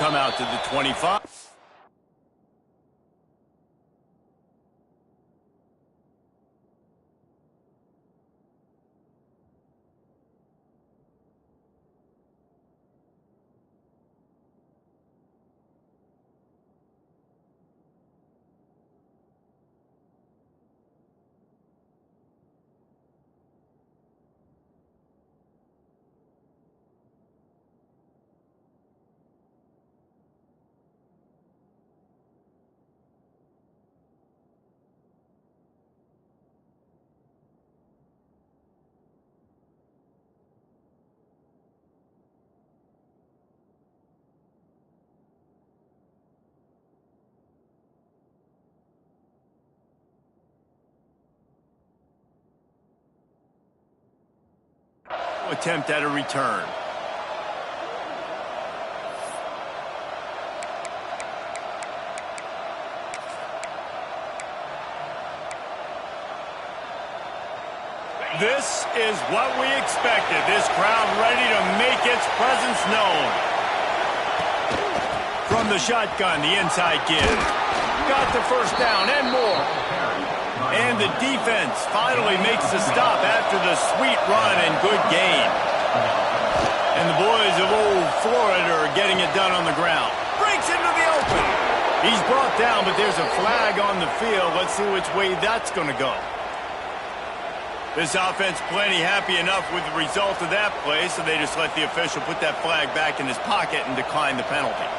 come out to the 25. Attempt at a return. This is what we expected. This crowd ready to make its presence known. From the shotgun, the inside give. Got the first down and more. And the defense finally makes the stop after the sweet run and good gain. And the boys of old Florida are getting it done on the ground. Breaks into the open. He's brought down, but there's a flag on the field. Let's see which way that's going to go. This offense plenty happy enough with the result of that play, so they just let the official put that flag back in his pocket and decline the penalty.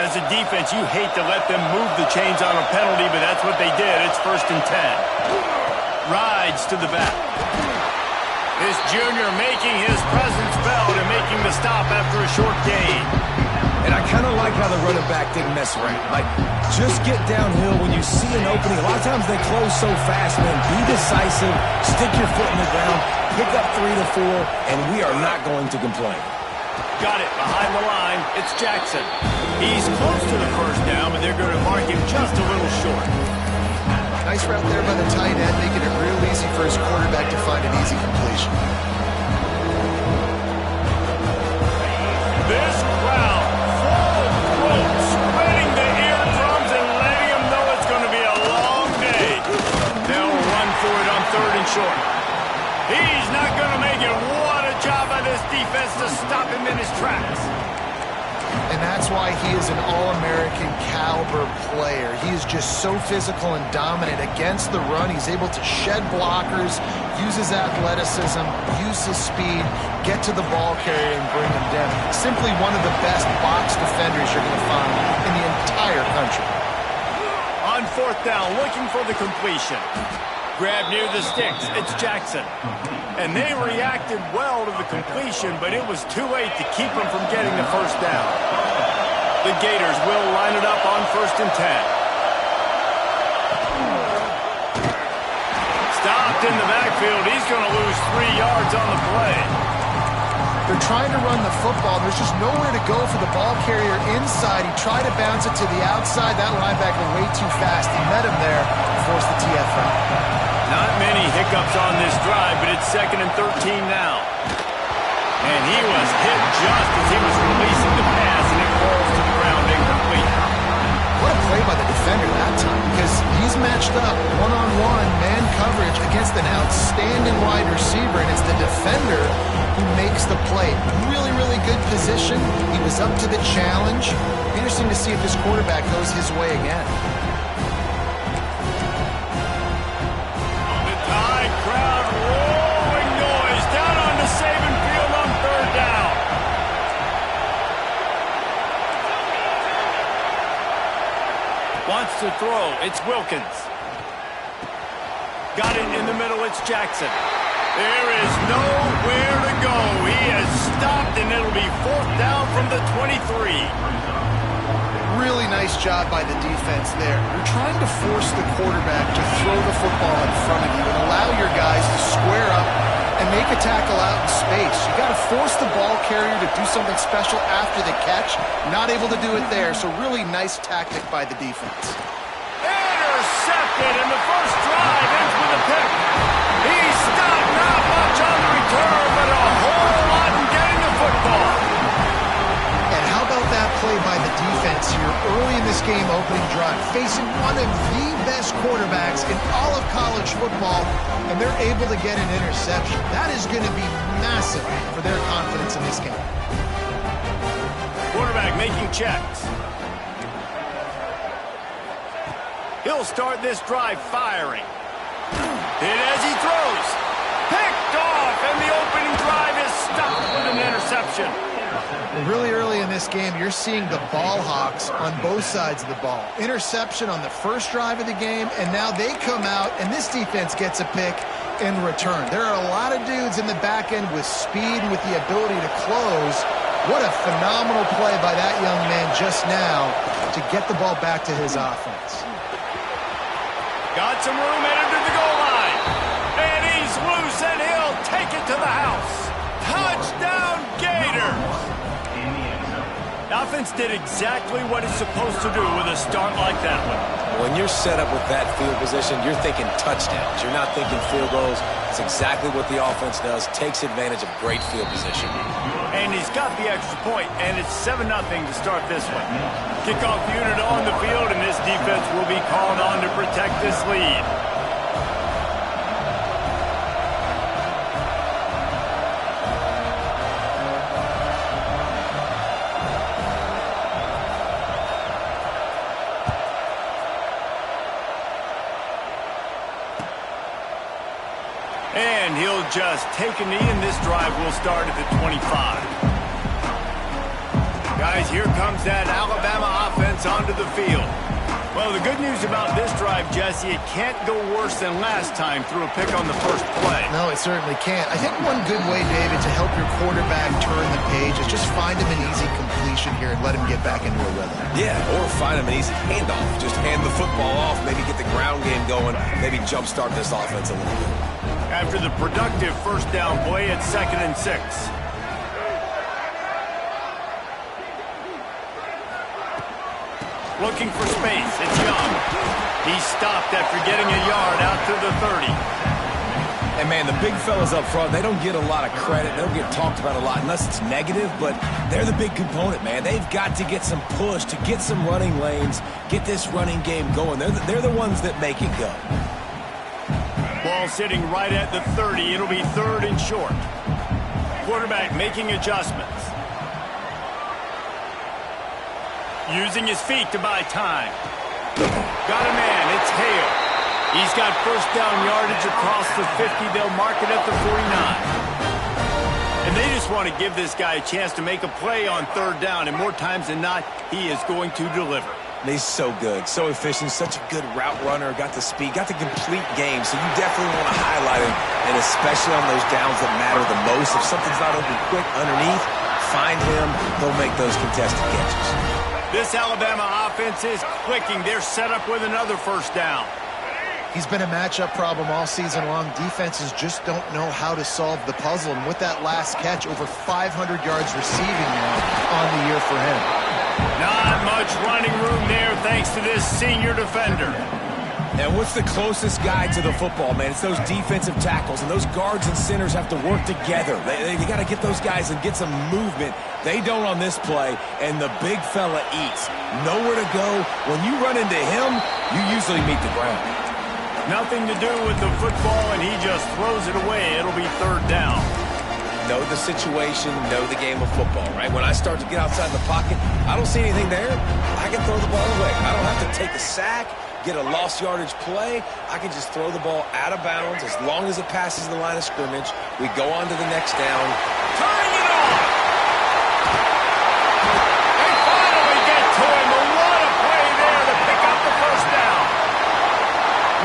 As a defense, you hate to let them move the chains on a penalty, but that's what they did. It's 1st and 10. Rides to the back. This junior making his presence felt and making the stop after a short gain. And I kind of like how the running back didn't mess around. Like, just get downhill when you see an opening. A lot of times they close so fast, man. Be decisive, stick your foot in the ground, pick up 3 to 4, and we are not going to complain. Got it behind the line. It's Jackson. He's close to the first down, but they're going to mark him just a little short. Nice route there by the tight end, making it real easy for his quarterback to find an easy completion. This crowd full of throat, spreading the eardrums and letting them know it's going to be a long day. They'll run for it on 3rd and short. He's not going to make it. What a job by this defense to stop him in his tracks. And that's why he is an All-American caliber player. He is just so physical and dominant against the run. He's able to shed blockers, use his athleticism, use his speed, get to the ball carrier and bring him down. Simply one of the best box defenders you're going to find in the entire country. On 4th down, looking for the completion. Grab near the sticks. It's Jackson. And they reacted well to the completion, but it was too late to keep them from getting the first down. The Gators will line it up on 1st and 10. Stopped in the backfield. He's going to lose 3 yards on the play. They're trying to run the football. There's just nowhere to go for the ball carrier inside. He tried to bounce it to the outside. That linebacker way too fast. He met him there and forced the TFL. Not many hiccups on this drive, but it's 2nd and 13 now. And he was hit just as he was releasing the pass, and it falls to the ground incomplete. What a play by the defender that time, because he's matched up one-on-one man coverage against an outstanding wide receiver, and it's the defender who makes the play. Really, really good position. He was up to the challenge. Interesting to see if his quarterback goes his way again. Crowd roaring noise down on the Saban field on 3rd down. Wants to throw. It's Wilkins. Got it in the middle. It's Jackson. There is nowhere to go. He has stopped, and it'll be 4th down from the 23. Really nice job by the defense there. You're trying to force the quarterback to throw the football in front of you and allow your guys to square up and make a tackle out in space. You got to force the ball carrier to do something special after the catch. Not able to do it there, so really nice tactic by the defense. Intercepted, and the first drive ends with a pick. He stopped college football, and they're able to get an interception. That is going to be massive for their confidence in this game. Quarterback making checks. He'll start this drive firing. Hit as he throws. Picked off, and the opening drive is stopped with an interception. Really early in this game, you're seeing the ball hawks on both sides of the ball. Interception on the first drive of the game, and now they come out, and this defense gets a pick in return. There are a lot of dudes in the back end with speed and with the ability to close. What a phenomenal play by that young man just now to get the ball back to his offense. Got some room headed to the goal line. And he's loose, and he'll take it to the house. Touchdown, Gators! The offense did exactly what it's supposed to do with a start like that one. When you're set up with that field position, you're thinking touchdowns. You're not thinking field goals. It's exactly what the offense does. Takes advantage of great field position. And he's got the extra point, and it's 7-0 to start this one. Kickoff unit on the field, and this defense will be called on to protect this lead. And he'll just take a knee, and this drive will start at the 25. Guys, here comes that Alabama offense onto the field. Well, the good news about this drive, Jesse, it can't go worse than last time through a pick on the first play. No, it certainly can't. I think one good way, David, to help your quarterback turn the page is just find him an easy completion here and let him get back into a rhythm. Yeah, or find him an easy handoff. Just hand the football off, maybe get the ground game going, maybe jumpstart this offense a little bit. After the productive first down play at 2nd and 6. Looking for space. It's Young. He stopped after getting a yard out to the 30. And, man, the big fellas up front, they don't get a lot of credit. They don't get talked about a lot unless it's negative, but they're the big component, man. They've got to get some push, to get some running lanes, get this running game going. They're the ones that make it go. Ball sitting right at the 30. It'll be 3rd and short. Quarterback making adjustments. Using his feet to buy time. Got a man. It's Hale. He's got first down yardage across the 50. They'll mark it at the 49. And they just want to give this guy a chance to make a play on 3rd down. And more times than not, he is going to deliver. He's so good, so efficient, such a good route runner, got the speed, got the complete game, so you definitely want to highlight him, and especially on those downs that matter the most. If something's not open quick underneath, find him, he'll make those contested catches. This Alabama offense is clicking. They're set up with another first down. He's been a matchup problem all season long. Defenses just don't know how to solve the puzzle, and with that last catch, over 500 yards receiving now on the year for him. Not much running room there thanks to this senior defender. And what's the closest guy to the football, man? It's those defensive tackles, and those guards and centers have to work together. They got to get those guys and get some movement. They don't on this play, and the big fella eats. Nowhere to go. When you run into him, you usually meet the ground. Nothing to do with the football, and he just throws it away. It'll be 3rd down. Know the situation, know the game of football, right? When I start to get outside the pocket, I don't see anything there. I can throw the ball away. I don't have to take a sack, get a lost yardage play. I can just throw the ball out of bounds as long as it passes the line of scrimmage. We go on to the next down. Turning it on! They finally get to him. What a play there to pick up the first down.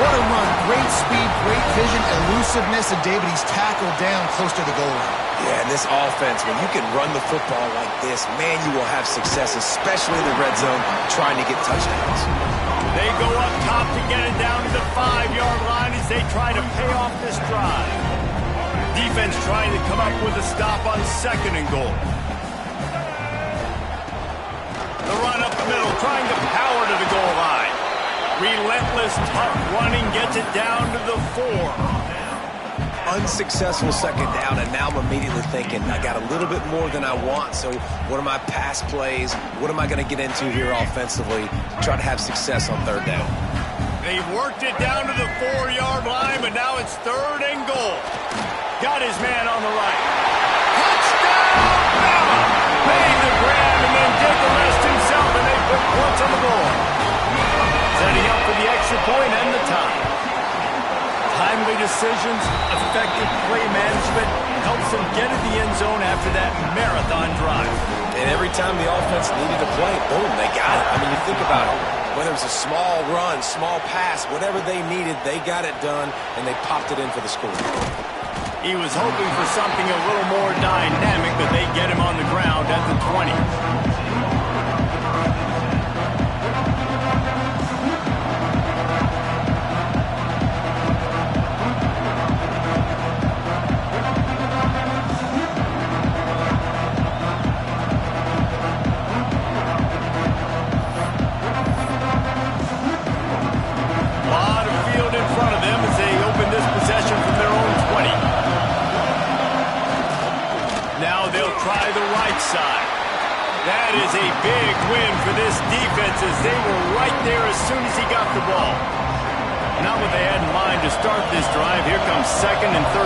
What a run. Great speed, great vision, elusiveness, and David, he's tackled down close to the goal line. Yeah, and this offense, when you can run the football like this, man, you will have success, especially in the red zone, trying to get touchdowns. They go up top to get it down to the 5-yard line as they try to pay off this drive. Defense trying to come up with a stop on 2nd and goal. The run up the middle, trying to power to the goal line. Relentless, tough running gets it down to the 4. Unsuccessful 2nd down, and now I'm immediately thinking, I got a little bit more than I want, so what are my pass plays? What am I going to get into here offensively to try to have success on 3rd down? They worked it down to the 4-yard line, but now it's 3rd and goal. Got his man on the right. Touchdown, Bama! Made the grab and then did the rest himself, and they put points on the board. Setting up for the extra point and the tie. Timely decisions, effective play management helps them get to the end zone after that marathon drive. And every time the offense needed to play, boom, they got it. I mean, you think about it. Whether it was a small run, small pass, whatever they needed, they got it done, and they popped it in for the score. He was hoping for something a little more dynamic, but they get him on the ground at the 20. Try the right side. That is a big win for this defense as they were right there as soon as he got the ball. Not what they had in mind to start this drive. Here comes 2nd and 13.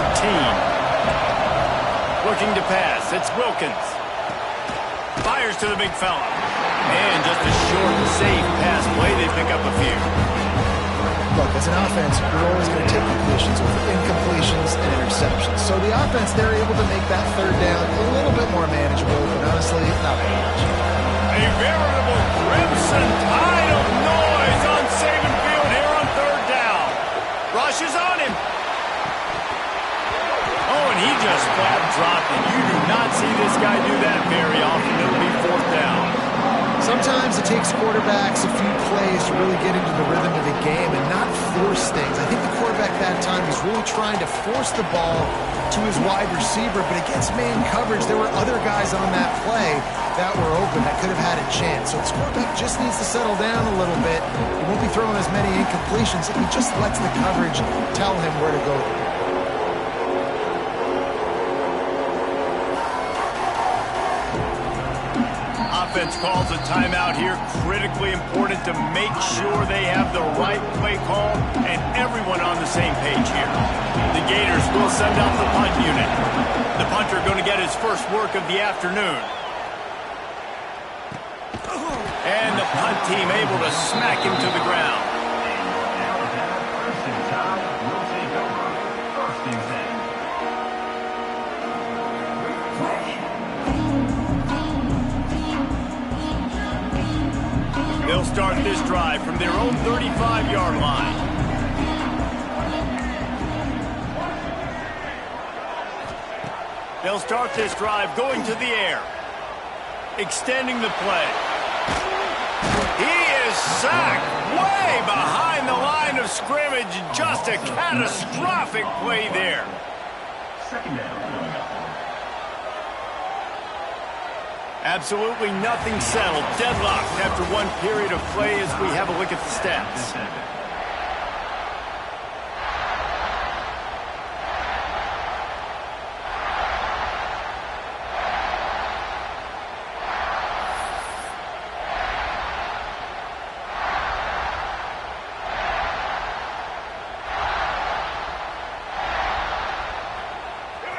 Looking to pass. It's Wilkins. Fires to the big fella. And just a short, safe pass play. They pick up a few. Look, as an offense, you're always going to take completions over incompletions and interceptions. So the offense, they're able to make that 3rd down a little bit more manageable, but honestly, not very much. A veritable crimson tide of noise on Saban Field here on 3rd down. Rush is on him. Oh, and he just flat dropped it. You do not see this guy do that very often. It'll be 4th down. Sometimes it takes quarterbacks a few plays to really get into the rhythm of the game and not force things. I think the quarterback that time was really trying to force the ball to his wide receiver, but against man coverage, there were other guys on that play that were open that could have had a chance. So this quarterback just needs to settle down a little bit. He won't be throwing as many incompletions if he just lets the coverage tell him where to go. Offense calls a timeout here. Critically important to make sure they have the right play call and everyone on the same page here. The Gators will send out the punt unit. The punter going to get his first work of the afternoon. And the punt team able to smack him to the ground. They'll start this drive from their own 35-yard line. They'll start this drive going to the air. Extending the play. He is sacked way behind the line of scrimmage. Just a catastrophic play there. 2nd down. Absolutely nothing settled. Deadlocked after one period of play as we have a look at the stats.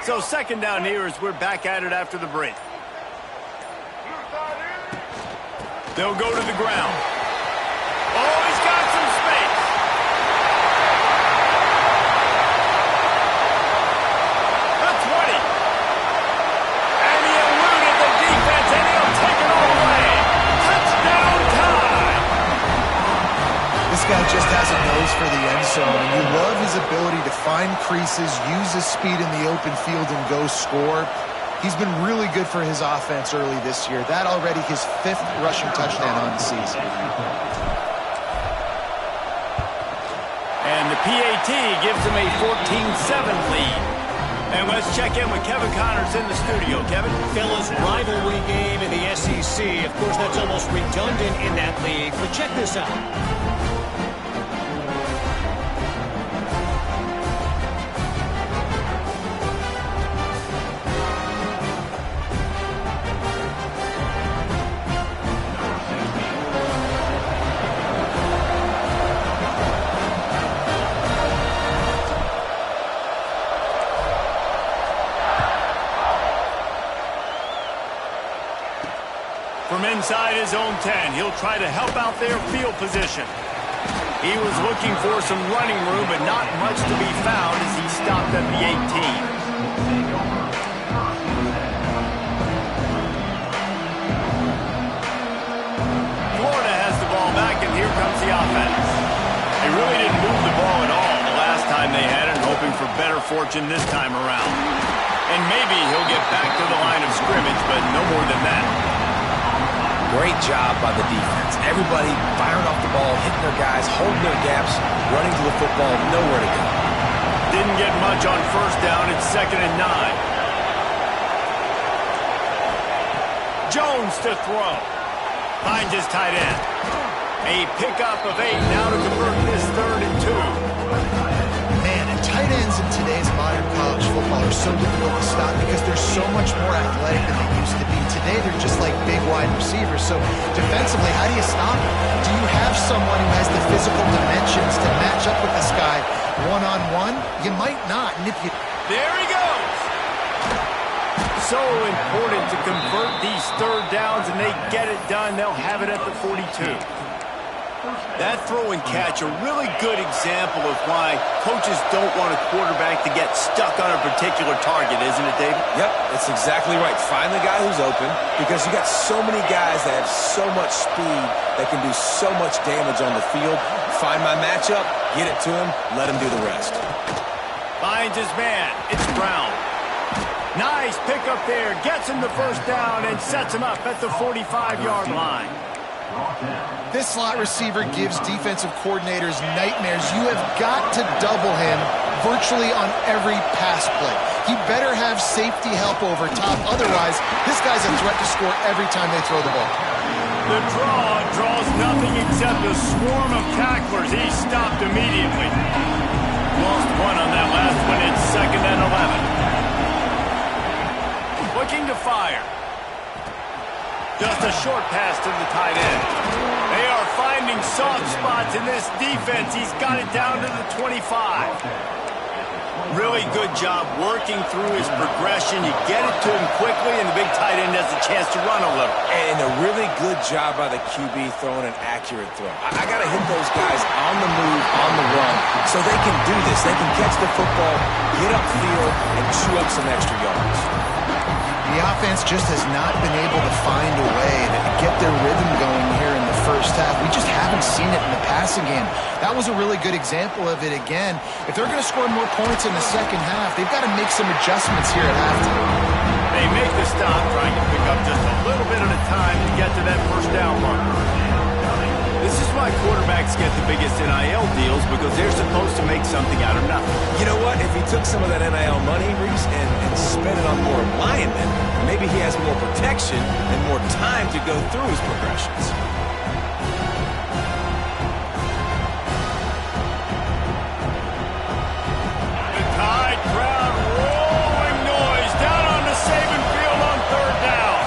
So 2nd down here as we're back at it after the break. They'll go to the ground. Oh, he's got some space. The 20. And he eluded the defense, and he'll take it all away. Touchdown time. This guy just has a nose for the end zone, and you love his ability to find creases, use his speed in the open field, and go score. He's been really good for his offense early this year. That already his 5th rushing touchdown on the season. And the PAT gives him a 14-7 lead. And let's check in with Kevin Connors in the studio. Kevin? Fellas, rivalry game in the SEC. Of course, that's almost redundant in that league. But check this out. From inside his own 10, he'll try to help out their field position. He was looking for some running room, but not much to be found as he stopped at the 18. Back, and here comes the offense. They really didn't move the ball at all the last time they had it, hoping for better fortune this time around. And maybe he'll get back to the line of scrimmage, but no more than that. Great job by the defense. Everybody firing off the ball, hitting their guys, holding their gaps, running to the football, nowhere to go. Didn't get much on first down. It's 2nd and 9. Jones to throw. Finds his tight end. A pickup of 8 now to convert this 3rd and 2. Man, and tight ends in today's modern college football are so difficult to stop because they're so much more athletic than they used to be. Today, they're just like big wide receivers. So defensively, how do you stop them? Do you have someone who has the physical dimensions to match up with this guy one-on-one? You might not. And if you... There he goes. So important to convert these 3rd downs, and they get it done. They'll have it at the 42. That throw and catch, a really good example of why coaches don't want a quarterback to get stuck on a particular target, isn't it, David? Yep, that's exactly right. Find the guy who's open, because you got so many guys that have so much speed that can do so much damage on the field. Find my matchup, get it to him, let him do the rest. Finds his man. It's Brown. Nice pickup there. Gets him the 1st down and sets him up at the 45-yard line. This slot receiver gives defensive coordinators nightmares. You have got to double him virtually on every pass play. He better have safety help over top. Otherwise, this guy's a threat to score every time they throw the ball. The draw draws nothing except a swarm of tacklers. He stopped immediately. Lost one on that last one. It's 2nd and 11. Looking to fire. Just a short pass to the tight end. They are finding soft spots in this defense. He's got it down to the 25. Really good job working through his progression. You get it to him quickly, and the big tight end has a chance to run a little. And a really good job by the QB throwing an accurate throw. I got to hit those guys on the move, on the run, so they can do this. They can catch the football, get upfield, and chew up some extra yards. The offense just has not been able to find a way to get their rhythm going here in the first half. We just haven't seen it in the passing game. That was a really good example of it again. If they're going to score more points in the second half, they've got to make some adjustments here at halftime. They make the stop, trying to pick up just a little bit at a time to get to that 1st down mark. This is why quarterbacks get the biggest NIL deals, because they're supposed to make something out of nothing. You know what? If he took some of that NIL money, Reese, and spent it on more linemen, maybe he has more protection and more time to go through his progressions. The Tide crowd rolling noise down on the Saban field on 3rd down.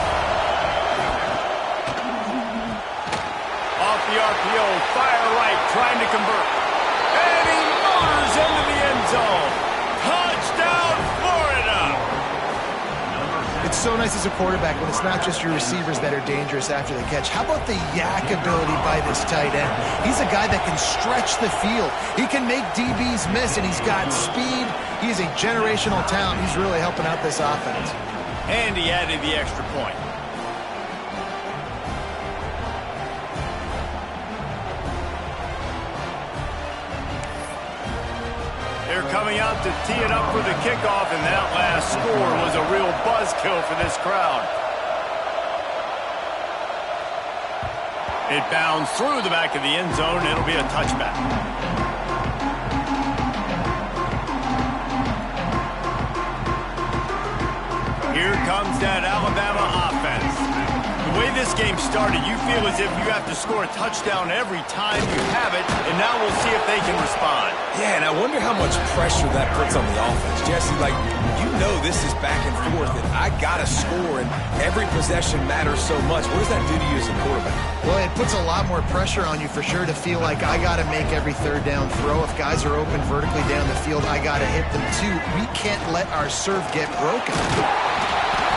Off the RPO, fire right, trying to convert. And he motors into the end zone. Touchdown, Florida! It's so nice as a quarterback when it's not just your receivers that are dangerous after the catch. How about the yak ability by this tight end? He's a guy that can stretch the field. He can make DBs miss, and he's got speed. He's a generational talent. He's really helping out this offense. And he added the extra point. They're coming out to tee it up for the kickoff, and that last score was a real buzzkill for this crowd. It bounds through the back of the end zone. It'll be a touchback. Here comes that Alabama offense. The way this game started, you feel as if you have to score a touchdown every time you have it, and now we'll see if they can respond. Yeah, and I wonder how much pressure that puts on the offense. Jesse, like, you know this is back and forth, and I got to score, and every possession matters so much. What does that do to you as a quarterback? Well, it puts a lot more pressure on you for sure to feel like I got to make every 3rd down throw. If guys are open vertically down the field, I got to hit them too. We can't let our serve get broken.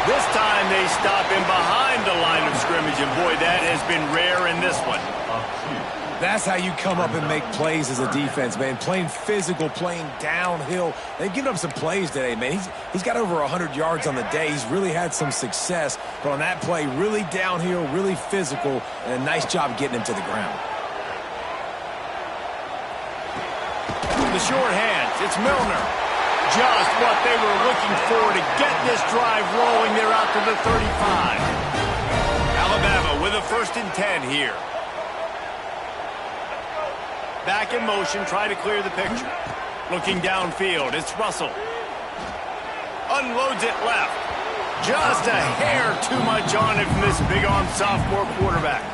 This time they stop him behind the line of scrimmage, and boy, that has been rare in this one. That's how you come up and make plays as a defense, man. Playing physical, playing downhill. They've given up some plays today, man. He's got over 100 yards on the day. He's really had some success. But on that play, really downhill, really physical, and a nice job getting him to the ground. The short hands, it's Milner. Just what they were looking for to get this drive rolling. They're out to the 35. Alabama with a 1st and 10 here. Back in motion, try to clear the picture. Looking downfield, it's Russell. Unloads it left. Just a hair too much on it from this big-armed sophomore quarterback.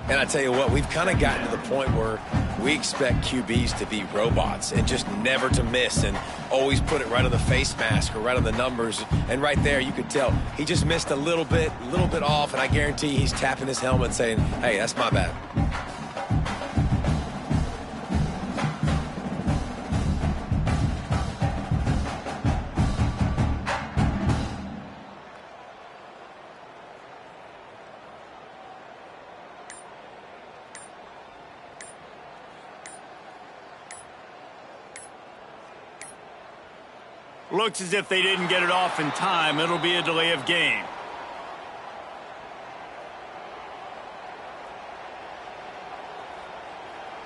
And I tell you what, we've kind of gotten to the point where we expect QBs to be robots and just never to miss and always put it right on the face mask or right on the numbers. And right there, you could tell he just missed a little bit off, and I guarantee he's tapping his helmet saying, hey, that's my bad. Looks as if they didn't get it off in time. It'll be a delay of game.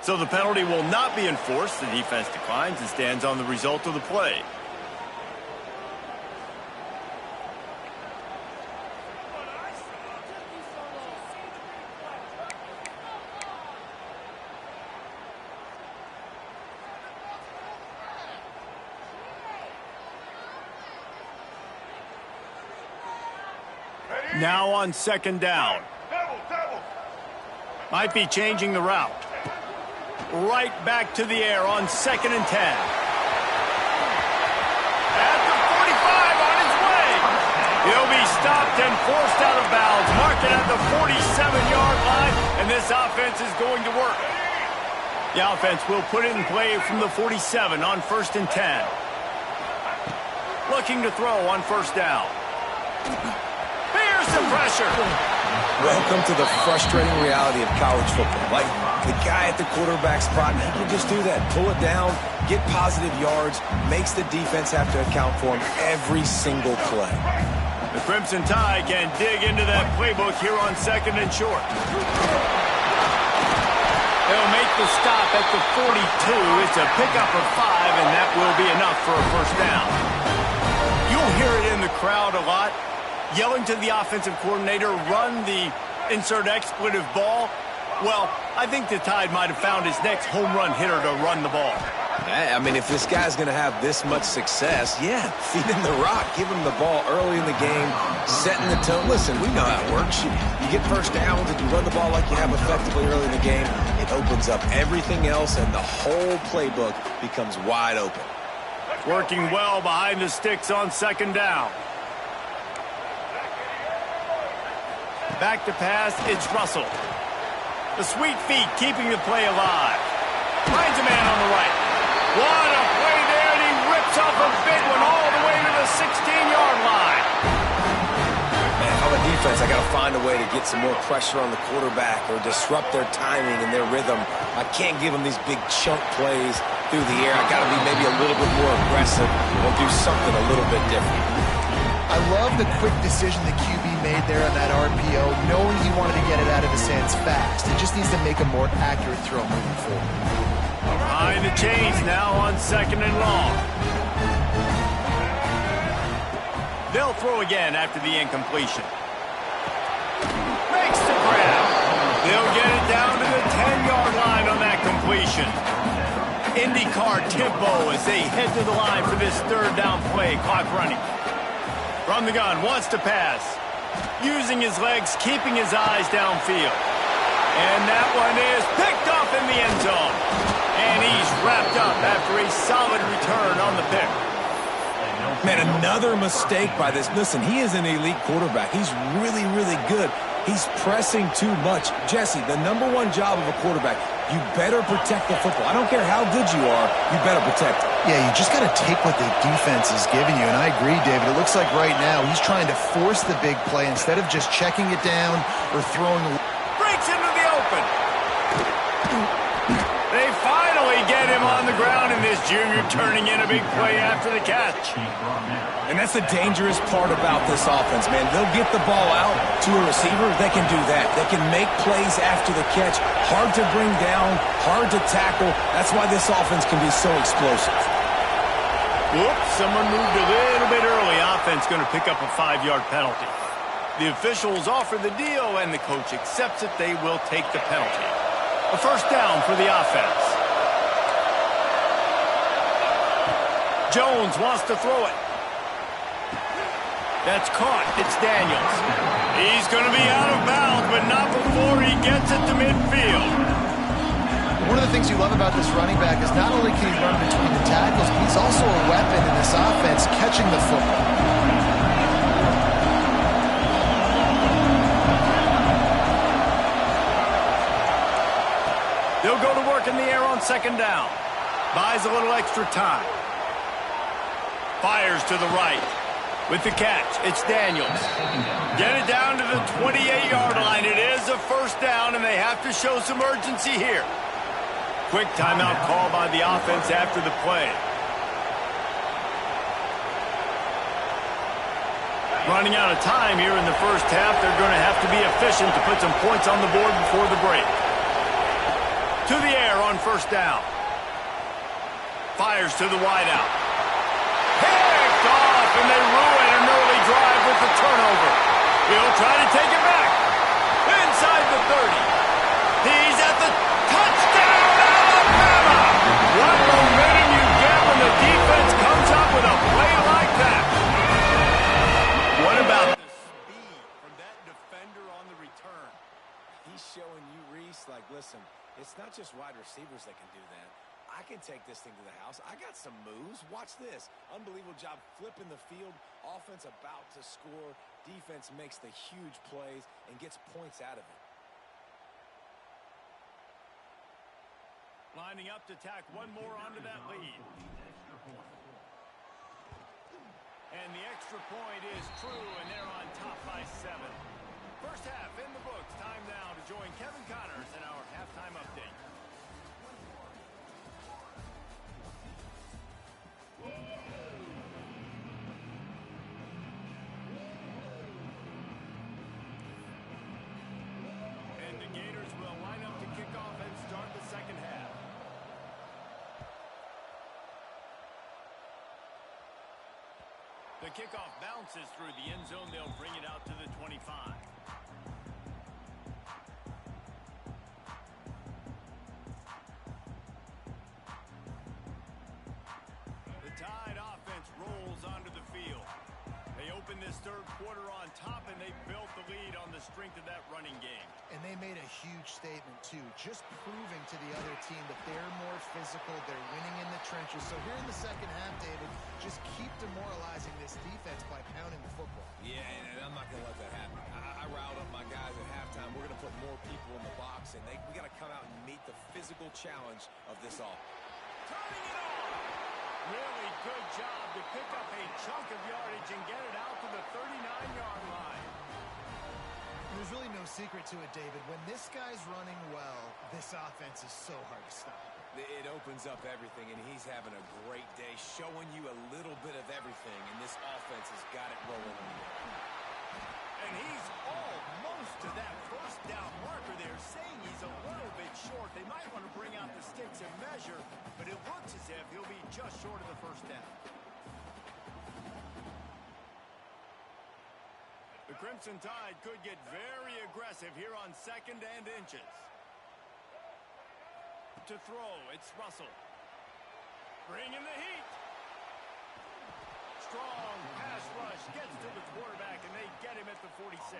So the penalty will not be enforced. The defense declines and stands on the result of the play. Now on 2nd down. Might be changing the route. Right back to the air on 2nd and 10. At the 45 on his way. He'll be stopped and forced out of bounds. Mark it at the 47-yard line, and this offense is going to work. The offense will put it in play from the 47 on 1st and 10. Looking to throw on 1st down. Here's the pressure. Welcome to the frustrating reality of college football. Like the guy at the quarterback spot, he can just do that. Pull it down, get positive yards, makes the defense have to account for him every single play. The Crimson Tide can dig into that playbook here on 2nd and short. They'll make the stop at the 42. It's a pickup of 5, and that will be enough for a 1st down. You'll hear it in the crowd a lot. Yelling to the offensive coordinator, run the insert expletive ball. Well, I think the Tide might have found his next home run hitter to run the ball. I mean, if this guy's going to have this much success, yeah, feed him the rock. Give him the ball early in the game, setting the tone. Listen, we know how it works. You get 1st downs and you run the ball like you have effectively early in the game. It opens up everything else, and the whole playbook becomes wide open. Working well behind the sticks on 2nd down. Back to pass, it's Russell. The sweet feet keeping the play alive. Finds a man on the right. What a play there, and he rips off a big one all the way to the 16-yard line. defense, I got to find a way to get some more pressure on the quarterback or disrupt their timing and their rhythm. I can't give them these big chunk plays through the air. I got to be maybe a little bit more aggressive or do something a little bit different. I love the quick decision the QB made there on that RPO, knowing he wanted to get it out of his hands fast. He just needs to make a more accurate throw moving forward. Behind the chains now on 2nd and long. They'll throw again after the incompletion. Makes the grab. They'll get it down to the 10-yard line on that completion. IndyCar tempo as they head to the line for this 3rd down play. Clock running. From the gun, wants to pass. Using his legs, keeping his eyes downfield. And that one is picked off in the end zone. And he's wrapped up after a solid return on the pick. Man, another mistake by this. Listen, he is an elite quarterback. He's really, really good. He's pressing too much. Jesse, the #1 job of a quarterback, you better protect the football. I don't care how good you are, you better protect it. Yeah, you just got to take what the defense is giving you, and I agree, David. It looks like right now he's trying to force the big play instead of just checking it down or throwing. Breaks into the open. They finally get him on the ground, and this junior turning in a big play after the catch. And that's the dangerous part about this offense, man. They'll get the ball out to a receiver. They can do that. They can make plays after the catch. Hard to bring down, hard to tackle. That's why this offense can be so explosive. Whoops, someone moved a little bit early. Offense going to pick up a 5-yard penalty. The officials offer the deal, and the coach accepts it. They will take the penalty. A 1st down for the offense. Jones wants to throw it. That's caught. It's Daniels. He's going to be out of bounds, but not before he gets it to midfield. One of the things you love about this running back is not only can he run between the tackles, but he's also a weapon in this offense catching the football. They'll go to work in the air on 2nd down. Buys a little extra time. Fires to the right. With the catch, it's Daniels. Get it down to the 28-yard line. It is a 1st down, and they have to show some urgency here. Quick timeout call by the offense after the play. Running out of time here in the 1st half. They're going to have to be efficient to put some points on the board before the break. To the air on 1st down. Fires to the wideout. Picked off, and they ruin an early drive with the turnover. He'll try to take it back. Inside the 30. He's at the touchdown, Alabama! What momentum you get when the defense comes up with a play like that. What about the speed from that defender on the return? He's showing you, Reese, like, listen, it's not just wide receivers that can do that. I can take this thing to the house. I got some moves. Watch this. Unbelievable job flipping the field. Offense about to score. Defense makes the huge plays and gets points out of it. Lining up to tack one more onto that lead. And the extra point is true, and they're on top by 7. 1st half in the books. Time now to join Kevin Connors in our halftime update. And the Gators will line up to kick off and start the 2nd half. The kickoff bounces through the end zone. They'll bring it out to the 25. The Tide offense rolls onto the field. They open this 3rd quarter on top, and they built the lead on the strength of that running game. And they made a huge statement, too, just proving to the other team that they're more physical, they're winning in the trenches. So here in the 2nd half, David, just keep demoralizing this defense by pounding the football. Yeah, and I'm not going to let that happen. I riled up my guys at halftime. We're going to put more people in the box, and we got to come out and meet the physical challenge of this all. Turning it on. Really good job to pick up a chunk of yardage and get it out to the 39-yard line. secret to it, David. When this guy's running well, this offense is so hard to stop. It opens up everything, and he's having a great day, showing you a little bit of everything, and this offense has got it rolling on you. And he's almost to that first down marker there, saying he's a little bit short. They might want to bring out the sticks and measure, but it looks as if he'll be just short of the first down. The Crimson Tide could get very aggressive here on 2nd and inches. To throw, it's Russell. Bringing the heat. Strong pass rush gets to the quarterback, and they get him at the 46.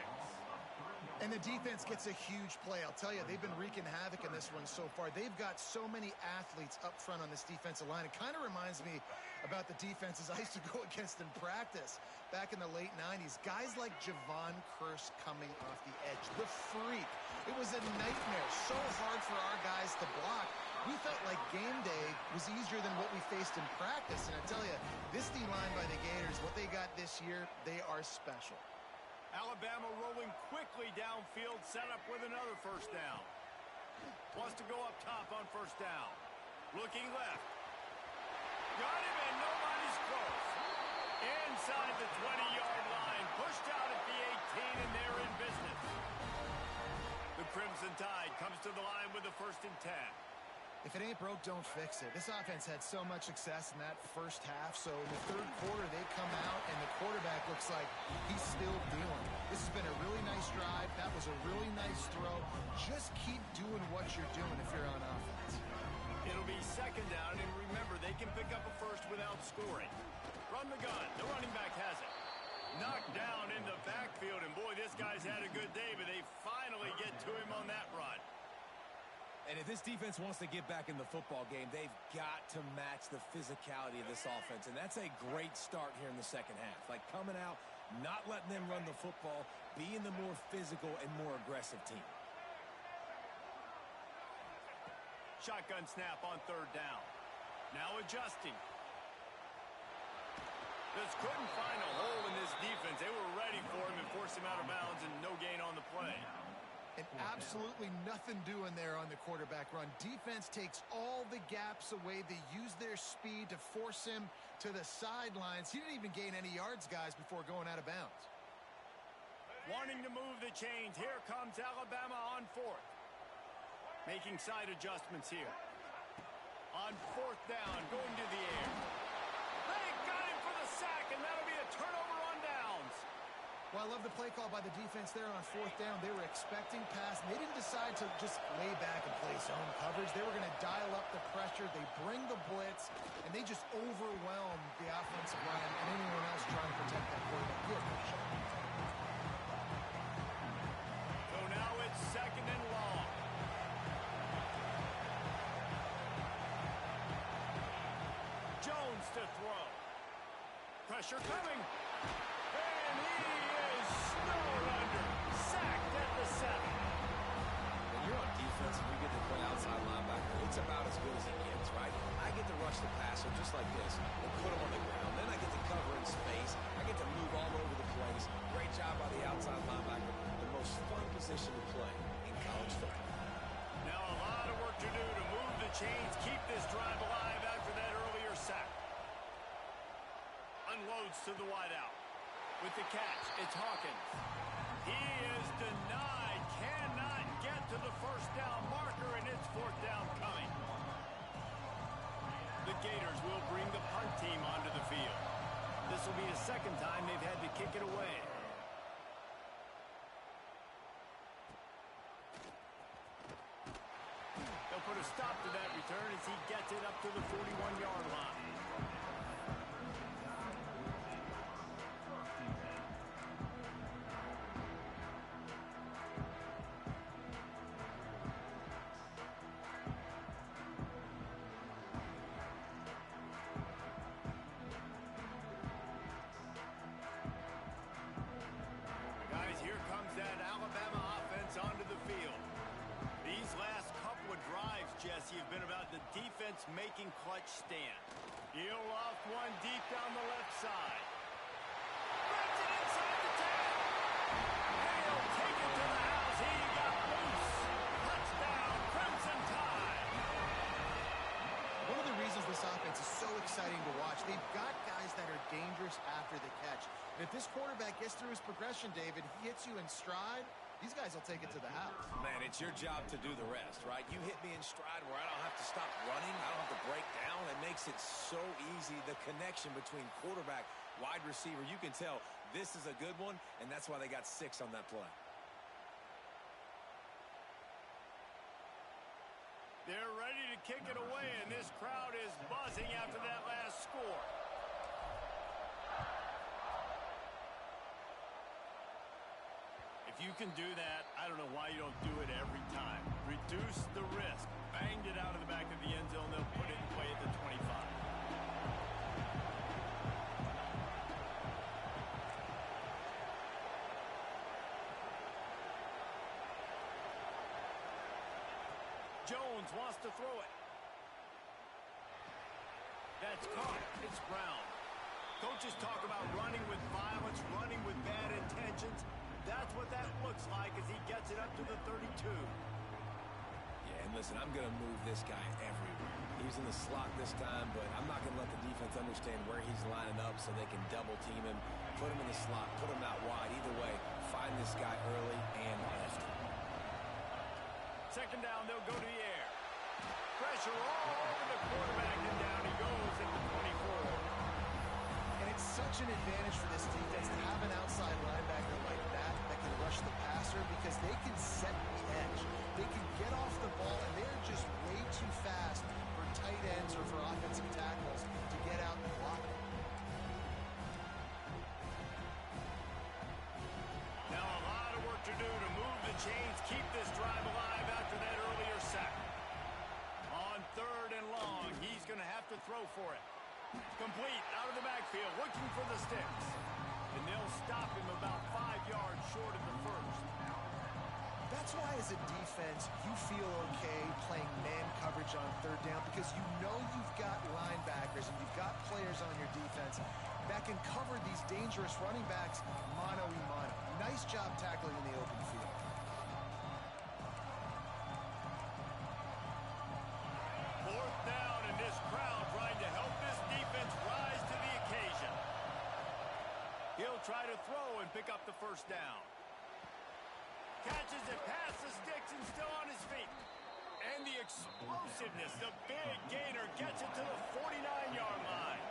And the defense gets a huge play. I'll tell you, they've been wreaking havoc in this one so far. They've got so many athletes up front on this defensive line. It kind of reminds me about the defenses I used to go against in practice back in the late 90s. Guys like Javon Curse coming off the edge. The freak. It was a nightmare. So hard for our guys to block. We felt like game day was easier than what we faced in practice. And I tell you, this D-line by the Gators, what they got this year, they are special. Alabama rolling quickly downfield, set up with another first down. Wants to go up top on first down. Looking left. Got him, and nobody's close. Inside the 20-yard line. Pushed out at the 18, and they're in business. The Crimson Tide comes to the line with the 1st and 10. If it ain't broke, don't fix it. This offense had so much success in that first half, so in the third quarter, they come out, and the quarterback looks like he's still dealing. This has been a really nice drive. That was a really nice throw. Just keep doing what you're doing if you're on offense. It'll be 2nd down, and remember, they can pick up a first without scoring. Run the gun. The running back has it. Knocked down in the backfield, and boy, this guy's had a good day, but they finally get to him on that run. And if this defense wants to get back in the football game, they've got to match the physicality of this offense. And that's a great start here in the second half. Like coming out, not letting them run the football, being the more physical and more aggressive team. Shotgun snap on 3rd down. Now adjusting. Just couldn't find a hole in this defense. They were ready for him and forced him out of bounds, and no gain on the play. And absolutely nothing doing there on the quarterback run. Defense takes all the gaps away. They use their speed to force him to the sidelines. He didn't even gain any yards, guys, before going out of bounds. Wanting to move the chains. Here comes Alabama on 4th. Making side adjustments here. On 4th down, going to the air. They got him for the sack, and that'll be a turnover on downs. Well, I love the play call by the defense there on 4th down. They were expecting pass, and they didn't decide to just lay back and play zone coverage. They were going to dial up the pressure. They bring the blitz, and they just overwhelm the offensive line and anyone else trying to protect that quarterback. Good shot. So now it's 2nd and long. Jones to throw. Pressure coming. And he is snowed under. Sacked at the 7. When you're on defense and you get to play outside linebacker, it's about as good as it gets, right? I get to rush the passer just like this and put him on the ground. Then I get to cover in space. I get to move all over the place. Great job by the outside linebacker. The most fun position to play in college football. Now a lot of work to do to move the chains, keep this drive alive after that earlier sack. Unloads to the wideout. With the catch, it's Hawkins. He is denied, cannot get to the first down marker, and it's 4th down coming. The Gators will bring the punt team onto the field. This will be the 2nd time they've had to kick it away. They'll put a stop to that return as he gets it up to the 41-yard line. That Alabama offense onto the field. These last couple of drives, Jesse, have been about the defense making clutch stand. He'll loft one deep down the left side. Brings it inside the 10. He'll take it to the house. He And if this quarterback gets through his progression, David, he hits you in stride, these guys will take it to the house. Man, it's your job to do the rest, right? You hit me in stride where I don't have to stop running. I don't have to break down. It makes it so easy. The connection between quarterback, wide receiver, you can tell this is a good one, and that's why they got 6 on that play. They're ready to kick it away, and this crowd is buzzing after that last score. If you can do that, I don't know why you don't do it every time. Reduce the risk. Banged it out of the back of the end zone. They'll put it in play at the 25. Jones wants to throw it. That's caught. It's Brown. Coaches talk about running with violence, running with bad intentions. That's what that looks like as he gets it up to the 32. Yeah, and listen, I'm going to move this guy everywhere. He's in the slot this time, but I'm not going to let the defense understand where he's lining up so they can double team him, put him in the slot, put him out wide. Either way, find this guy early and often. Second down, they'll go to the air. Pressure all over the quarterback, and down he goes at the 24. And it's such an advantage for this defense to have an outside linebacker like that can rush the passer because they can set the edge. They can get off the ball, and they're just way too fast for tight ends or for offensive tackles to get out and block them. Now a lot of work to do to move the chains, keep this drive alive after that earlier sack. On 3rd and long, he's going to have to throw for it. Complete out of the backfield, looking for the sticks. And they'll stop him about 5 yards short of the first. That's why as a defense, you feel okay playing man coverage on 3rd down because you know you've got linebackers and you've got players on your defense that can cover these dangerous running backs mano-a-mano. Nice job tackling in the open field. Fourth down, and this crowd trying to help this defense rise to the occasion. He'll try to throw and pick up the first down. Catches it past the sticks and still on his feet. And the explosiveness, the big gainer gets it to the 49-yard line.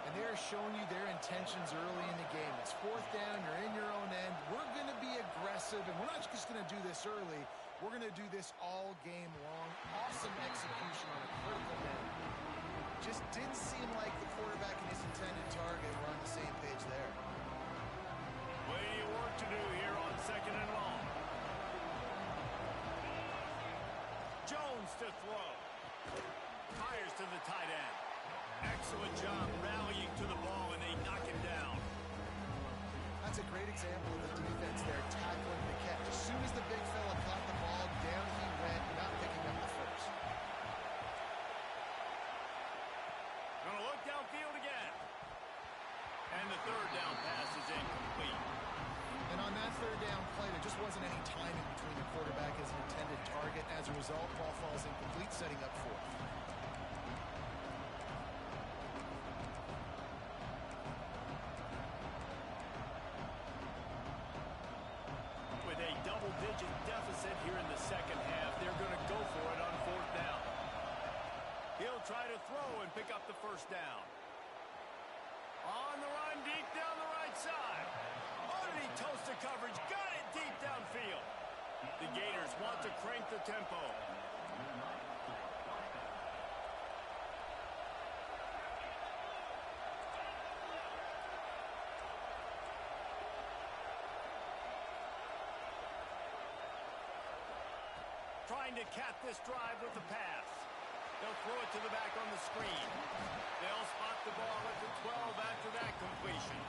And they're showing you their intentions early in the game. It's 4th down, you're in your own end. We're going to be aggressive, and we're not just going to do this early. We're going to do this all game long. Awesome execution on a critical man. Just didn't seem like the quarterback and his intended target were on the same page there. Plenty of work to do here on 2nd and long. Jones to throw. Fires to the tight end. Excellent job rallying to the ball, and they knock him down. That's a great example of the defense there, tackling the catch. As soon as the big fella caught the ball, down he went, not picking up the first. Gonna look downfield again. And the 3rd down pass is incomplete. And on that 3rd down play, there just wasn't any timing between the quarterback and his intended target. As a result, ball falls incomplete, setting up 4th. With a double-digit deficit here in the second half, they're going to go for it on 4th down. He'll try to throw and pick up the first down. On the run, deep down the right side. Underneath toasted coverage, got it deep downfield. The Gators want to crank the tempo. Trying to cap this drive with the pass. They'll throw it to the back on the screen. They'll spot the ball at the 12 after that completion.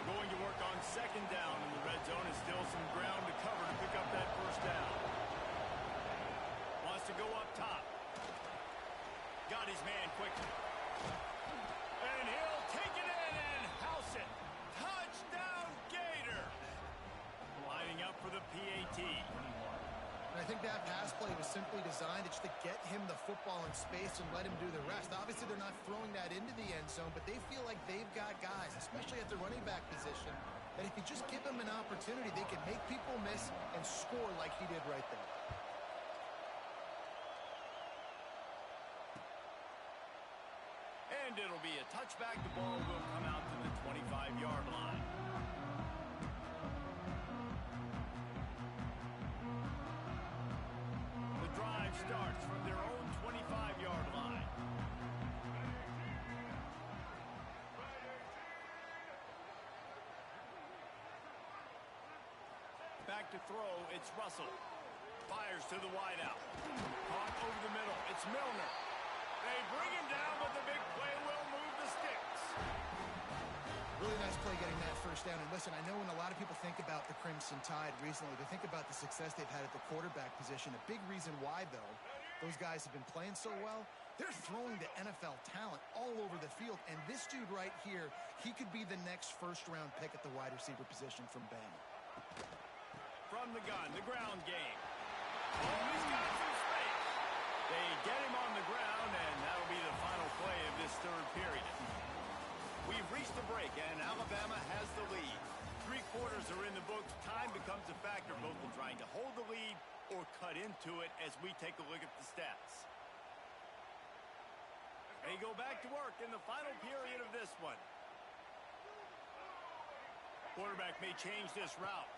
Going to work on 2nd down in the red zone. And still some ground to cover to pick up that first down. Wants to go up top. Got his man quickly. And he'll take it in and house it. Touchdown, Gator. Lining up for the PAT. And I think that pass play was simply designed just to get him the football in space and let him do the rest. Obviously, they're not throwing that into the end zone, but they feel like they've got guys, especially at the running back position, that if you just give them an opportunity, they can make people miss and score like he did right there. And it'll be a touchback. The ball will come out to the 25-yard line. The drive starts from their own 25-yard line. Back to throw, it's Russell. Fires to the wideout. Caught over the middle, it's Milner. They bring him down, but the big play will move the sticks. Really nice play getting that first down. And listen, I know when a lot of people think about the Crimson Tide recently, they think about the success they've had at the quarterback position. A big reason why, though, those guys have been playing so well, they're throwing to NFL talent all over the field. And this dude right here, he could be the next first-round pick at the wide receiver position from Bama. From the gun, the ground game. Oh, he's got some space. They get him on the ground, and that'll be the final play of this third period. We've reached the break, and Alabama has the lead. 3 quarters are in the books. Time becomes a factor, both in trying to hold the lead or cut into it as we take a look at the stats. They go back to work in the final period of this one. Quarterback may change this route.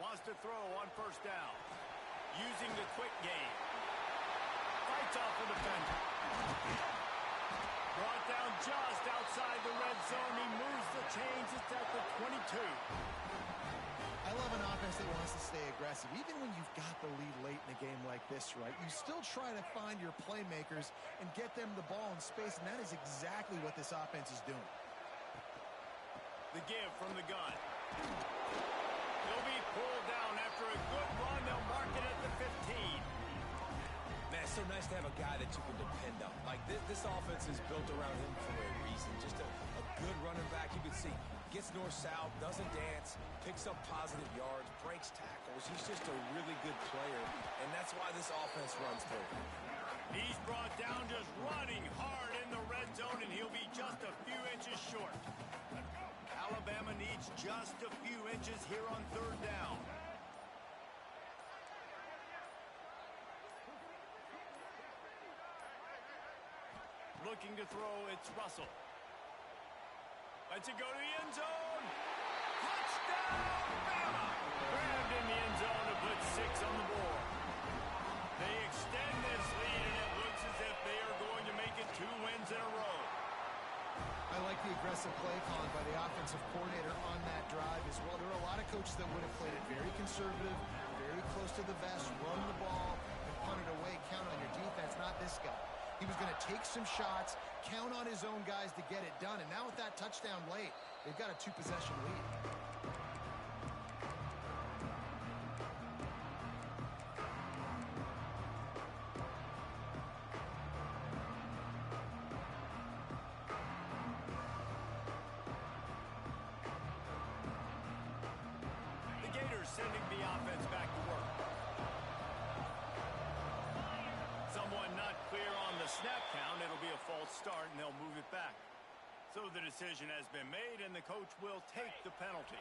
Wants to throw on first down. Using the quick game. Fights off the defender. Brought down just outside the red zone. He moves the chains. It's at the 22. I love an offense that wants to stay aggressive. Even when you've got the lead late in a game like this, right, you still try to find your playmakers and get them the ball in space, and that is exactly what this offense is doing. The give from the gun. He'll be pulled down after a good run. They'll mark it at the 15. Man, it's so nice to have a guy that you can depend on. Like, this offense is built around him for a reason. Just a good running back. You can see, gets north-south, doesn't dance, picks up positive yards, breaks tackles. He's just a really good player, and that's why this offense runs through him. He's brought down just running hard in the red zone, and he'll be just a few inches short. Alabama needs just a few inches here on third down. Looking to throw, it's Russell. Lets it go to the end zone. Touchdown, Bama! Grabbed in the end zone to put 6 on the board. They extend this lead, and it looks as if they are going to make it 2 wins in a row. I like the aggressive play calling by the offensive coordinator on that drive as well. There are a lot of coaches that would have played it very conservative, very close to the vest, run the ball, and punt it away. Count on your defense, not this guy. He was going to take some shots, count on his own guys to get it done. And now with that touchdown late, they've got a 2-possession lead. Sending the offense back to work. Someone not clear on the snap count. It'll be a false start, and they'll move it back. So the decision has been made, and the coach will take the penalty.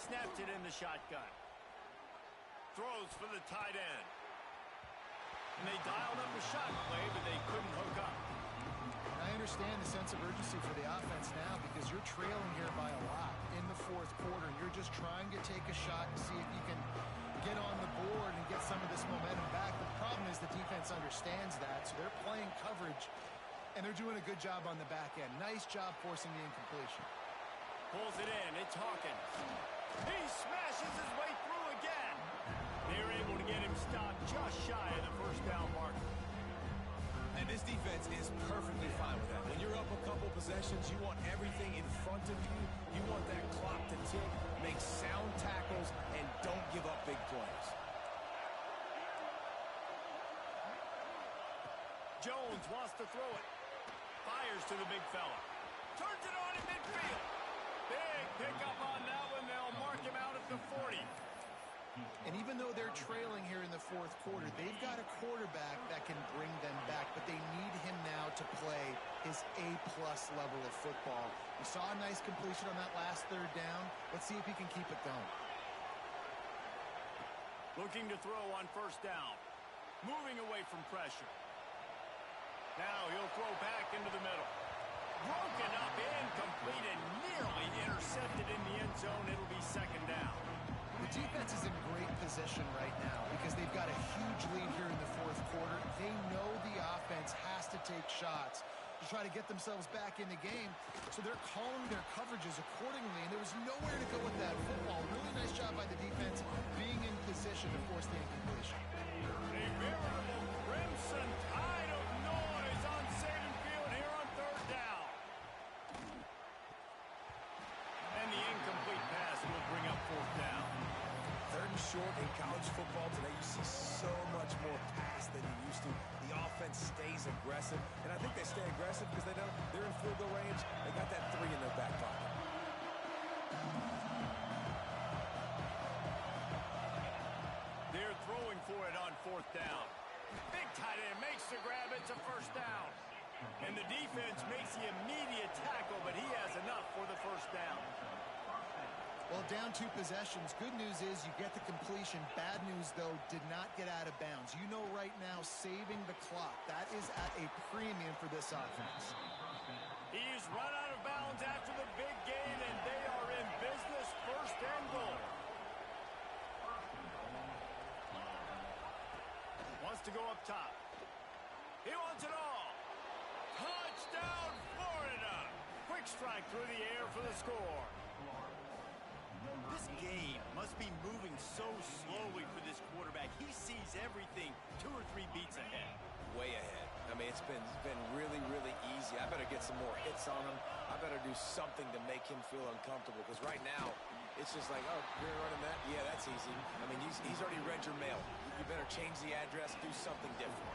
Snaps it in the shotgun. Throws for the tight end. And they dialed up a shot play, but they couldn't hook up. I understand the sense of urgency for the offense now because you're trailing here by a lot in the fourth quarter. You're just trying to take a shot and see if you can get on the board and get some of this momentum back. The problem is the defense understands that, so they're playing coverage, and they're doing a good job on the back end. Nice job forcing the incompletion. Pulls it in. It's Hawkins. He smashes his way through again. They're able to get him stopped just shy of the first down marker. And this defense is perfectly fine with that. When you're up a couple possessions, you want everything in front of you. You want that clock to tick, make sound tackles, and don't give up big plays. Jones wants to throw it. Fires to the big fella. Turns it on in midfield. Big pickup on that one. They'll mark him out at the 40. And even though they're trailing here in the fourth quarter, they've got a quarterback that can bring them back, but they need him now to play his A-plus level of football. We saw a nice completion on that last third down. Let's see if he can keep it going. Looking to throw on first down. Moving away from pressure. Now he'll throw back into the middle. Broken up, incomplete, and nearly intercepted in the end zone. It'll be second down. The defense is in great position right now because they've got a huge lead here in the fourth quarter. They know the offense has to take shots to try to get themselves back in the game, so they're calling their coverages accordingly, and there was nowhere to go with that football. Really nice job by the defense being in position to force the incompletion. A veritable crimson tide of noise on Saban Field here on third down. And the incomplete pass will bring up fourth down. Third and short in college football today, you see so much more pass than you used to. The offense stays aggressive, and I think they stay aggressive because they know they're in field goal range. They got that 3 in their back pocket. They're throwing for it on fourth down. Big tight end makes the grab. It's a first down. And the defense makes the immediate tackle, but he has enough for the first down. Well, down 2 possessions. Good news is you get the completion. Bad news, though, did not get out of bounds. You know right now, saving the clock. That is at a premium for this offense. He's run out of bounds after the big gain, and they are in business, first and goal. Wants to go up top. He wants it all. Touchdown, Florida! Quick strike through the air for the score. This game must be moving so slowly for this quarterback. He sees everything 2 or 3 beats ahead. Way ahead. I mean, it's been really, really easy. I better get some more hits on him. I better do something to make him feel uncomfortable, because right now, it's just like, oh, you're running that? Yeah, that's easy. I mean, he's already read your mail. You better change the address, do something different.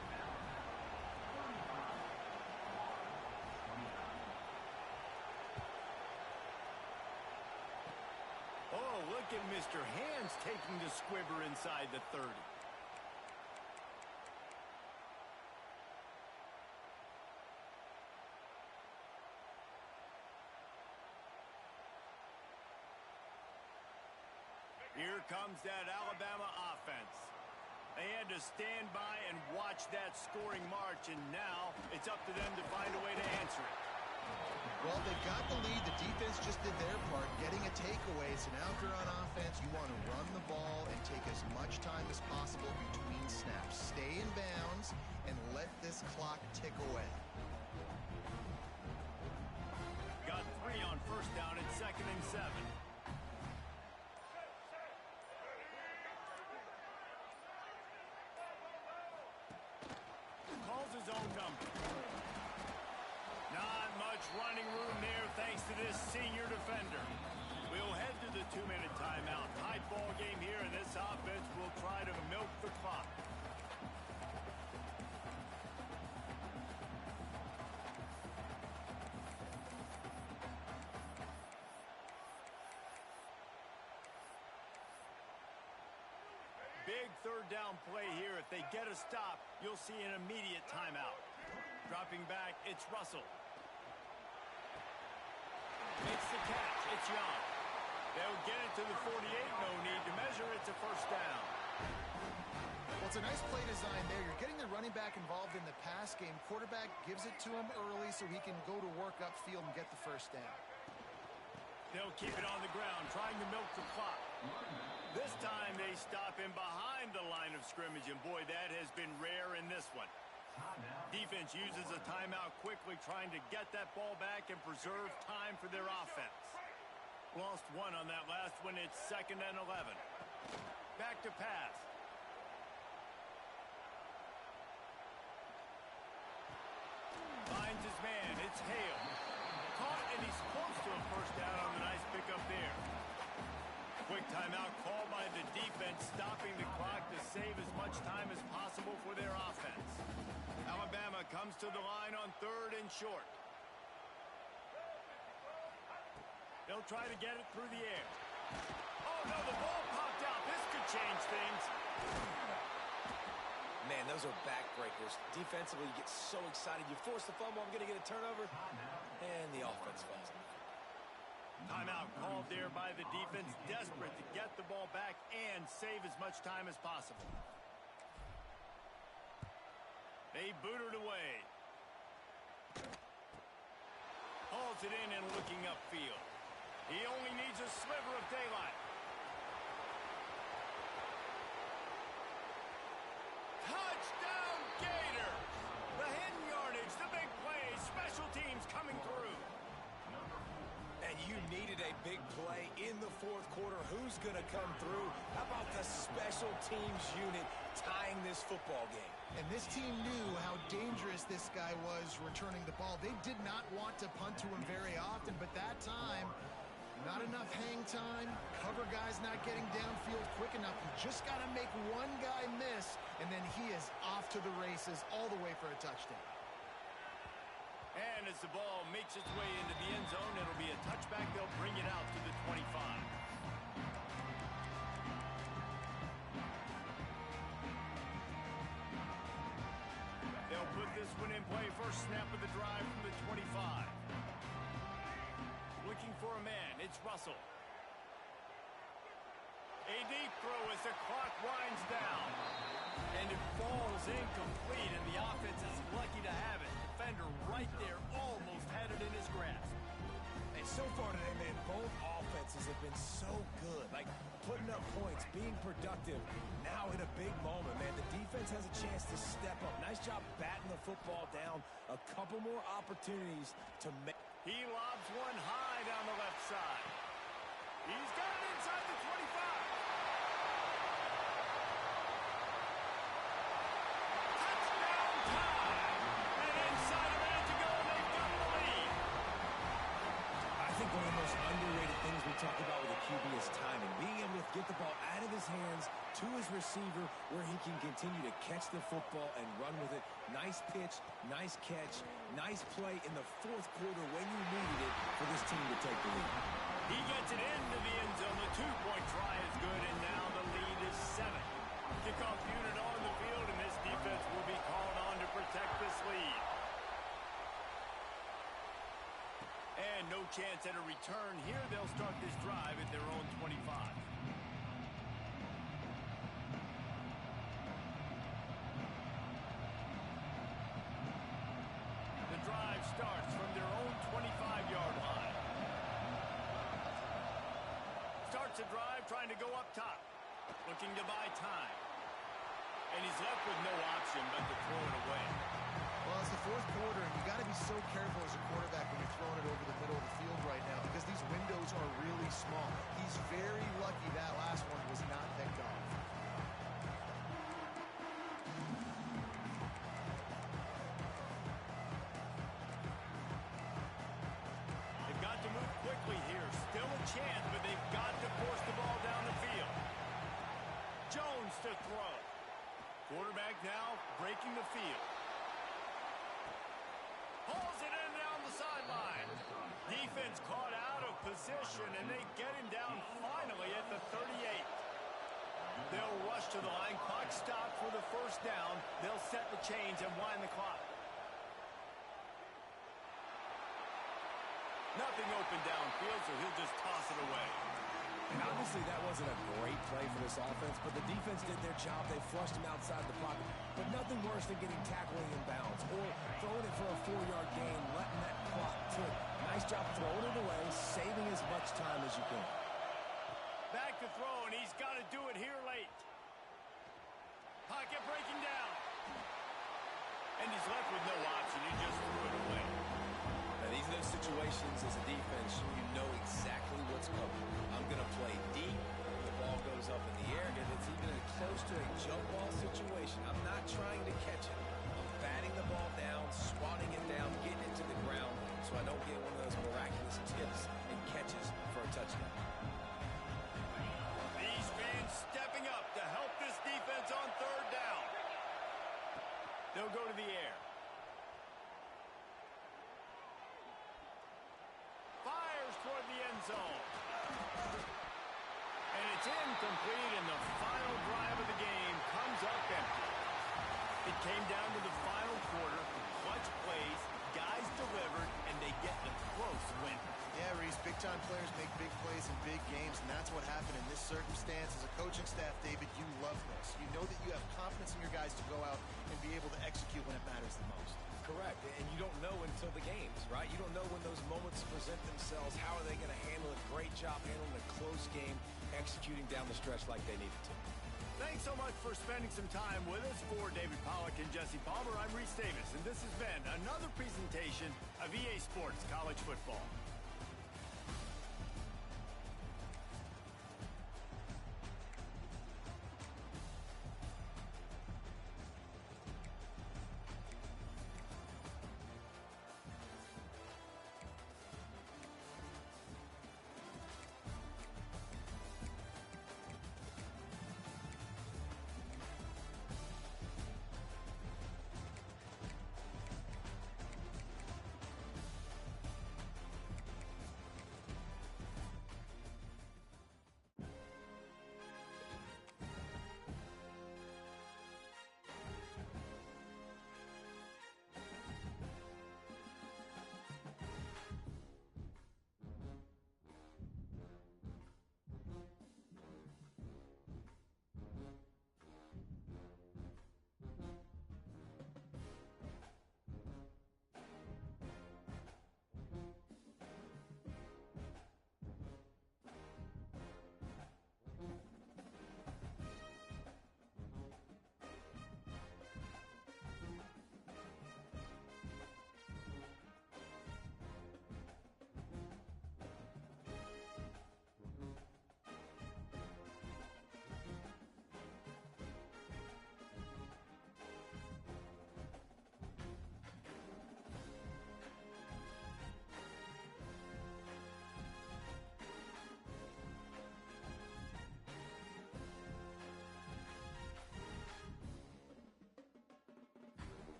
Oh, look at Mr. Hands taking the squibber inside the 30. Here comes that Alabama offense. They had to stand by and watch that scoring march, and now it's up to them to find a way to answer it. Well, they've got the lead. The defense just did their part, getting a takeaway. So now if you're on offense, you want to run the ball and take as much time as possible between snaps. Stay in bounds and let this clock tick away. Got 3 on first down and second and 7. Calls his own number. Not much running room there thanks to this senior defender. We'll head to the 2-minute timeout. High ball game here, and this offense will try to milk the clock. Big third down play here. If they get a stop, you'll see an immediate timeout. Dropping back, it's Russell. Makes the catch. It's Young. They'll get it to the 48. No need to measure. It's a first down. Well, it's a nice play design there. You're getting the running back involved in the pass game. Quarterback gives it to him early so he can go to work upfield and get the first down. They'll keep it on the ground, trying to milk the clock. This time they stop him behind the line of scrimmage, and boy, that has been rare in this one. Defense uses a timeout quickly, trying to get that ball back and preserve time for their offense. Lost 1 on that last one. It's second and 11. Back to pass. Finds his man. It's Hale. Caught, and he's close to a first down on the nice pickup there. Quick timeout called by the defense, stopping the clock to save as much time as possible for their offense. Alabama comes to the line on 3rd and short. They'll try to get it through the air. Oh, no, the ball popped out. This could change things. Man, those are backbreakers. Defensively, you get so excited. You force the fumble, I'm going to get a turnover, and the offense falls. Timeout called there by the defense, desperate to get the ball back and save as much time as possible. They boot it away. Hauls it in and looking upfield. He only needs a sliver of daylight. Touchdown Gators! The hidden yardage, the big play, special teams coming through. And you needed a big play in the fourth quarter. Who's going to come through? How about the special teams unit tying this football game? And this team knew how dangerous this guy was returning the ball. They did not want to punt to him very often, but that time, not enough hang time, cover guys not getting downfield quick enough. You just got to make one guy miss, and then he is off to the races all the way for a touchdown. And as the ball makes its way into the end zone, it'll be a touchback. They'll bring it out to the 25. They'll put this one in play. First snap of the drive from the 25. Looking for a man. It's Russell. A deep throw as the clock winds down. And it falls incomplete, and the offense is lucky to have it. Defender right there almost had it in his grasp. And so far today, man, both offenses have been so good. Like, putting up points, being productive. Now in a big moment, man, the defense has a chance to step up. Nice job batting the football down. A couple more opportunities to make. He lobs one high down the left side. He's got it inside the 25. Touchdown time! And inside a minute to go, they've got the lead. I think one of the most underrated things we talk about with a QB is timing. Being able to get the ball out of his hands to his receiver where he can continue to catch the football and run with it. Nice pitch, nice catch, nice play in the fourth quarter when you needed it for this team to take the lead. He gets it into the end zone. The two-point try is good, and now the lead is 7. Kickoff unit on the field, and this defense will be called on to protect this lead. And no chance at a return here. They'll start this drive at their own 25. The drive starts from their own 25-yard line. Starts a drive trying to go up top. Looking to buy time. And he's left with no option but to throw it away. Well, it's the fourth quarter, and you got to be so careful as a quarterback when you're throwing it over the middle of the field right now because these windows are really small. He's very lucky that last one was not picked off. They've got to move quickly here. Still a chance, but they've got to force the ball down the field. Jones to throw. Quarterback now breaking the field. Pulls it in down the sideline. Defense caught out of position, and they get him down finally at the 38. They'll rush to the line. Clock stopped for the first down. They'll set the chains and wind the clock. Nothing open downfield, so he'll just toss it away. And obviously that wasn't a great play for this offense, but the defense did their job. They flushed him outside the pocket. But nothing worse than getting tackled in bounds or throwing it for a 4-yard gain, letting that clock tick. Nice job throwing it away, saving as much time as you can. Back to throw, and he's got to do it here late. Pocket breaking down. And he's left with no option. He just threw it away. Now, these are those situations as a defense, you know exactly what's coming. I'm going to play deep. The ball goes up in the air. If it's even close to a jump ball situation, I'm not trying to catch it. I'm batting the ball down, swatting it down, getting it to the ground so I don't get one of those miraculous tips and catches for a touchdown. These fans stepping up to help this defense on third down. They'll go to the air. end zone. And it's incomplete, and the final drive of the game comes up empty. It came down to the final quarter, clutch plays, guys delivered, and they get the close win. Yeah, Reese, big-time players make big plays in big games, and that's what happened in this circumstance. As a coaching staff, David, you love this. You know that you have confidence in your guys to go out and be able to execute when it matters the most. Correct, and you don't know until the games, right? You don't know when those moments present themselves. How are they going to handle it? Great job handling a close game, executing down the stretch like they needed to. Thanks so much for spending some time with us. For David Pollack and Jesse Palmer, I'm Reese Davis, and this has been another presentation of EA Sports College Football.